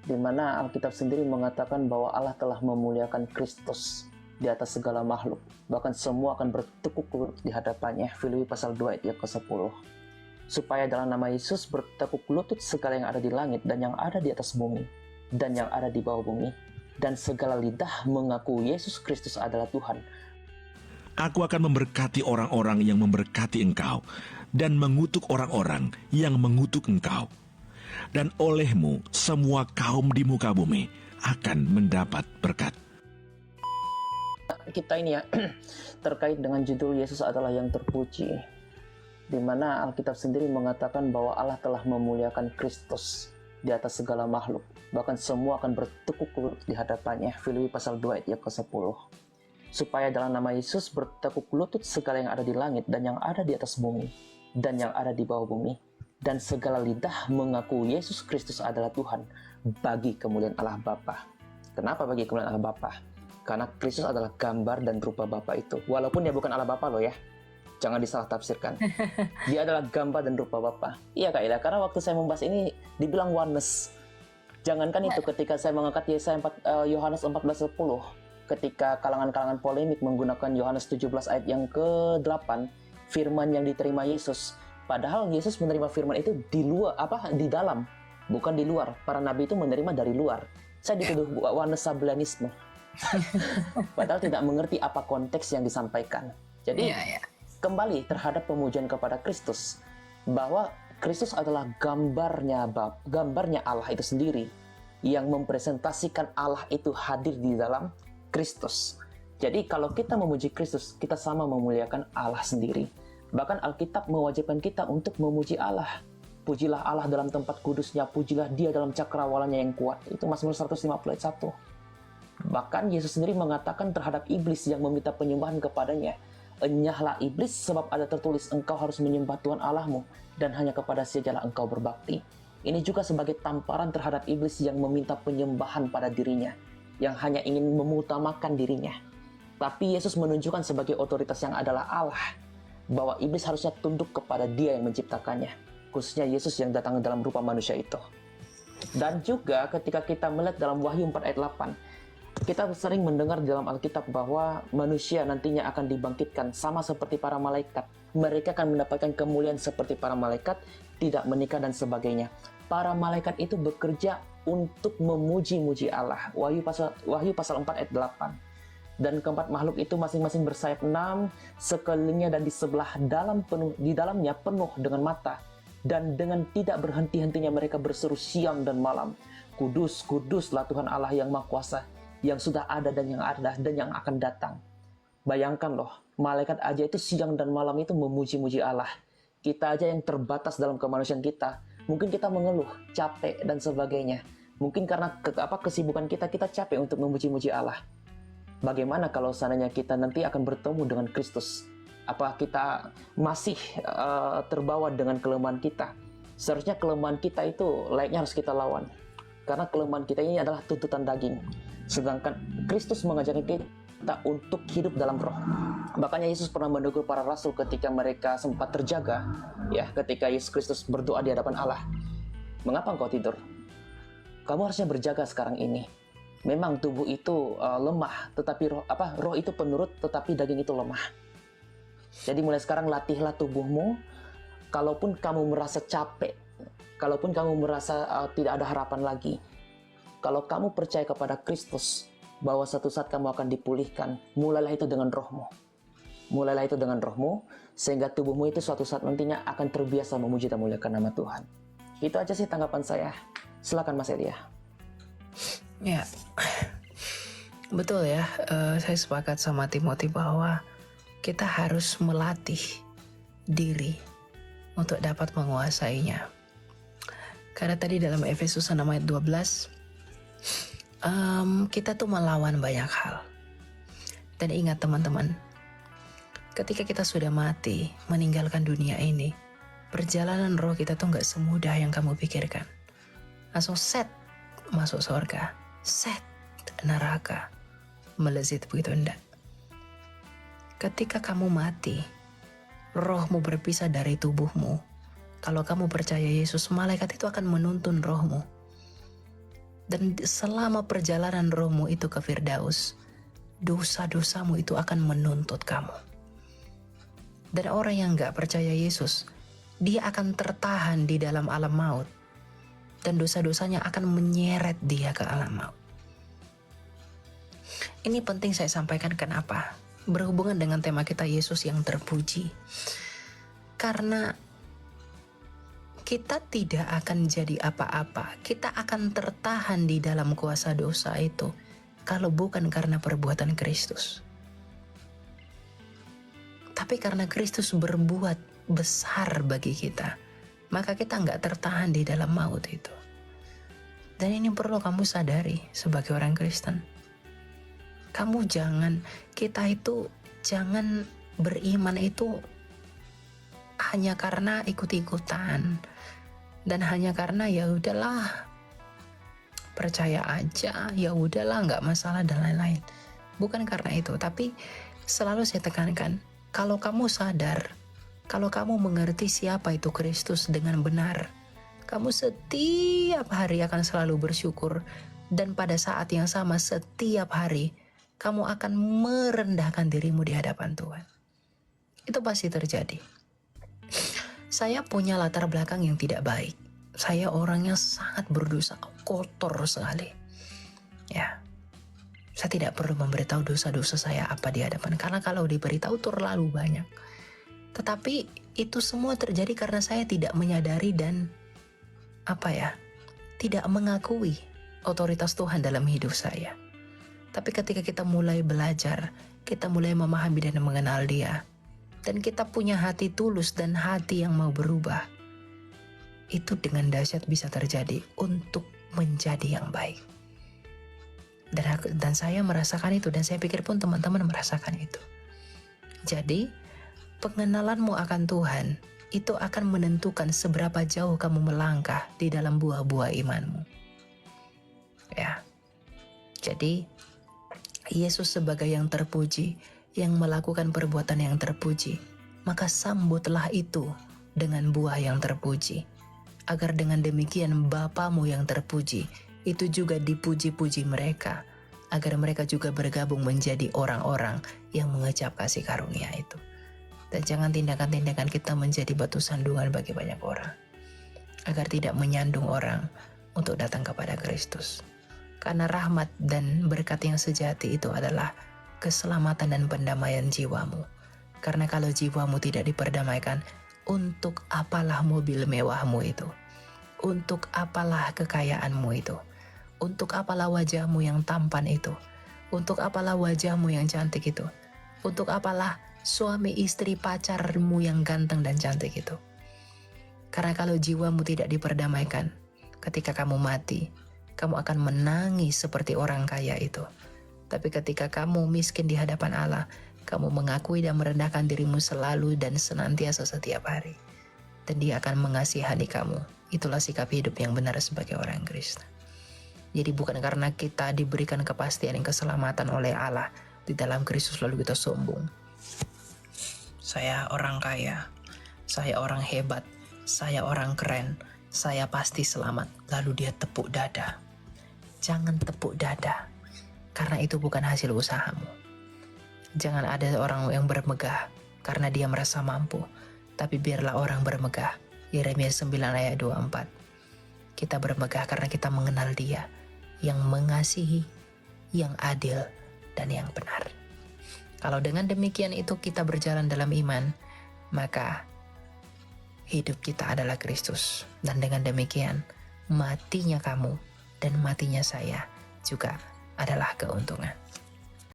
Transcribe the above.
di mana Alkitab sendiri mengatakan bahwa Allah telah memuliakan Kristus di atas segala makhluk. Bahkan semua akan bertekuk lutut di hadapannya. Filipi pasal 2 ayat ke-10. Supaya dalam nama Yesus bertekuk lutut segala yang ada di langit dan yang ada di atas bumi dan yang ada di bawah bumi, dan segala lidah mengaku Yesus Kristus adalah Tuhan. Aku akan memberkati orang-orang yang memberkati engkau, dan mengutuk orang-orang yang mengutuk engkau. Dan olehmu semua kaum di muka bumi akan mendapat berkat. Kita ini ya, terkait dengan judul Yesus adalah yang terpuji, di mana Alkitab sendiri mengatakan bahwa Allah telah memuliakan Kristus di atas segala makhluk. Bahkan semua akan bertekuk lutut di hadapannya. Filipi pasal 2 ayat ke-10. Supaya dalam nama Yesus bertekuk lutut segala yang ada di langit dan yang ada di atas bumi dan yang ada di bawah bumi, dan segala lidah mengaku Yesus Kristus adalah Tuhan, bagi kemuliaan Allah Bapa. Kenapa bagi kemuliaan Allah Bapa? Karena Kristus adalah gambar dan rupa Bapa itu. Walaupun dia bukan Allah Bapa loh ya, jangan disalah tafsirkan. Dia adalah gambar dan rupa Bapa. Iya Kak Ida, karena waktu saya membahas ini dibilang oneness. Jangankan itu, ketika saya mengangkat Yohanes 14:10, ketika kalangan-kalangan polemik menggunakan Yohanes 17 ayat yang ke-8, firman yang diterima Yesus. Padahal Yesus menerima firman itu di luar, di dalam, bukan di luar. Para nabi itu menerima dari luar. Saya dituduh oneness sabellianisme. Padahal tidak mengerti apa konteks yang disampaikan. Jadi kembali terhadap pemujian kepada Kristus, bahwa Kristus adalah gambarnya Allah itu sendiri, yang mempresentasikan Allah itu hadir di dalam Kristus. Jadi kalau kita memuji Kristus, kita sama memuliakan Allah sendiri. Bahkan Alkitab mewajibkan kita untuk memuji Allah. Pujilah Allah dalam tempat kudusnya, pujilah dia dalam cakrawalannya yang kuat. Itu Mazmur 150 ayat 1. Bahkan Yesus sendiri mengatakan terhadap iblis yang meminta penyembahan kepadanya, "Enyahlah iblis, sebab ada tertulis, engkau harus menyembah Tuhan Allahmu, dan hanya kepada Dialah engkau berbakti." Ini juga sebagai tamparan terhadap iblis yang meminta penyembahan pada dirinya, yang hanya ingin mengutamakan dirinya. Tapi Yesus menunjukkan sebagai otoritas yang adalah Allah, bahwa iblis harusnya tunduk kepada dia yang menciptakannya, khususnya Yesus yang datang dalam rupa manusia itu. Dan juga ketika kita melihat dalam Wahyu 4 ayat 8, kita sering mendengar di dalam Alkitab bahwa manusia nantinya akan dibangkitkan sama seperti para malaikat. Mereka akan mendapatkan kemuliaan seperti para malaikat, tidak menikah dan sebagainya. Para malaikat itu bekerja untuk memuji-muji Allah. Wahyu pasal 4 ayat 8. Dan keempat makhluk itu masing-masing bersayap 6 sekelilingnya, dan di dalamnya penuh dengan mata. Dan dengan tidak berhenti-hentinya mereka berseru siang dan malam, "Kudus, kuduslah Tuhan Allah yang Maha Kuasa, yang sudah ada dan yang ada dan yang akan datang." Bayangkan loh, malaikat aja itu siang dan malam itu memuji-muji Allah. Kita aja yang terbatas dalam kemanusiaan kita, mungkin kita mengeluh, capek dan sebagainya. Mungkin karena kesibukan kita capek untuk memuji-muji Allah. Bagaimana kalau seandainya kita nanti akan bertemu dengan Kristus? Apa kita masih terbawa dengan kelemahan kita? Seharusnya kelemahan kita itu layaknya harus kita lawan. Karena kelemahan kita ini adalah tuntutan daging. Sedangkan Kristus mengajarkan kita untuk hidup dalam roh. Makanya Yesus pernah menegur para rasul ketika mereka sempat terjaga, ya, ketika Yesus Kristus berdoa di hadapan Allah. "Mengapa engkau tidur? Kamu harusnya berjaga sekarang ini. Memang tubuh itu lemah, tetapi roh itu penurut, tetapi daging itu lemah. Jadi mulai sekarang latihlah tubuhmu. Kalaupun kamu merasa capek, kalaupun kamu merasa tidak ada harapan lagi, kalau kamu percaya kepada Kristus, bahwa satu saat kamu akan dipulihkan, mulailah itu dengan rohmu. Mulailah itu dengan rohmu, sehingga tubuhmu itu suatu saat nantinya akan terbiasa memuji dan memuliakan nama Tuhan." Itu aja sih tanggapan saya. Silakan Mas Elia. Ya, betul ya. Saya sepakat sama Timothy bahwa kita harus melatih diri untuk dapat menguasainya. Karena tadi dalam Efesus 6 ayat 12, kita tuh melawan banyak hal. Dan ingat teman-teman, ketika kita sudah mati, meninggalkan dunia ini, perjalanan roh kita tuh gak semudah yang kamu pikirkan. Langsung set masuk surga, set neraka, melezit, begitu enggak. Ketika kamu mati, rohmu berpisah dari tubuhmu. Kalau kamu percaya Yesus, malaikat itu akan menuntun rohmu. Dan selama perjalanan rohmu itu ke Firdaus, dosa-dosamu itu akan menuntut kamu. Dan orang yang gak percaya Yesus, dia akan tertahan di dalam alam maut. Dan dosa-dosanya akan menyeret dia ke alam maut. Ini penting saya sampaikan kenapa? Berhubungan dengan tema kita Yesus yang terpuji. Karena kita tidak akan jadi apa-apa. Kita akan tertahan di dalam kuasa dosa itu kalau bukan karena perbuatan Kristus. Tapi karena Kristus berbuat besar bagi kita, maka kita nggak tertahan di dalam maut itu. Dan ini perlu kamu sadari sebagai orang Kristen. Kita itu jangan beriman itu hanya karena ikut-ikutan dan hanya karena ya udahlah percaya aja, ya udahlah nggak masalah dan lain-lain. Bukan karena itu, tapi selalu saya tekankan, kalau kamu sadar, kalau kamu mengerti siapa itu Kristus dengan benar, kamu setiap hari akan selalu bersyukur, dan pada saat yang sama setiap hari kamu akan merendahkan dirimu di hadapan Tuhan. Itu pasti terjadi. Saya punya latar belakang yang tidak baik. Saya orang yang sangat berdosa, kotor sekali. Ya, saya tidak perlu memberitahu dosa-dosa saya apa di hadapan, karena kalau diberitahu terlalu banyak. Tetapi itu semua terjadi karena saya tidak menyadari dan tidak mengakui otoritas Tuhan dalam hidup saya. Tapi ketika kita mulai belajar, kita mulai memahami dan mengenal Dia, dan kita punya hati tulus dan hati yang mau berubah, itu dengan dahsyat bisa terjadi untuk menjadi yang baik. Dan saya merasakan itu, dan saya pikir pun teman-teman merasakan itu. Jadi, pengenalanmu akan Tuhan itu akan menentukan seberapa jauh kamu melangkah di dalam buah-buah imanmu. Ya. Jadi, Yesus sebagai yang terpuji, yang melakukan perbuatan yang terpuji, maka sambutlah itu dengan buah yang terpuji, agar dengan demikian Bapamu yang terpuji itu juga dipuji-puji mereka, agar mereka juga bergabung menjadi orang-orang yang mengecap kasih karunia itu. Dan jangan tindakan-tindakan kita menjadi batu sandungan bagi banyak orang, agar tidak menyandung orang untuk datang kepada Kristus. Karena rahmat dan berkat yang sejati itu adalah keselamatan dan pendamaian jiwamu. Karena kalau jiwamu tidak diperdamaikan, untuk apalah mobil mewahmu itu? Untuk apalah kekayaanmu itu? Untuk apalah wajahmu yang tampan itu? Untuk apalah wajahmu yang cantik itu? Untuk apalah suami istri pacarmu yang ganteng dan cantik itu? Karena kalau jiwamu tidak diperdamaikan, ketika kamu mati, kamu akan menangis seperti orang kaya itu. Tapi ketika kamu miskin di hadapan Allah, kamu mengakui dan merendahkan dirimu selalu dan senantiasa setiap hari. Dan Dia akan mengasihani kamu. Itulah sikap hidup yang benar sebagai orang Kristen. Jadi bukan karena kita diberikan kepastian dan keselamatan oleh Allah di dalam Kristus lalu kita sombong. Saya orang kaya, saya orang hebat, saya orang keren, saya pasti selamat. Lalu dia tepuk dada. Jangan tepuk dada, karena itu bukan hasil usahamu. Jangan ada orang yang bermegah karena dia merasa mampu, tapi biarlah orang bermegah. Yeremia 9 ayat 24. Kita bermegah karena kita mengenal Dia yang mengasihi, yang adil, dan yang benar. Kalau dengan demikian itu kita berjalan dalam iman, maka hidup kita adalah Kristus. Dan dengan demikian, matinya kamu dan matinya saya juga adalah keuntungan.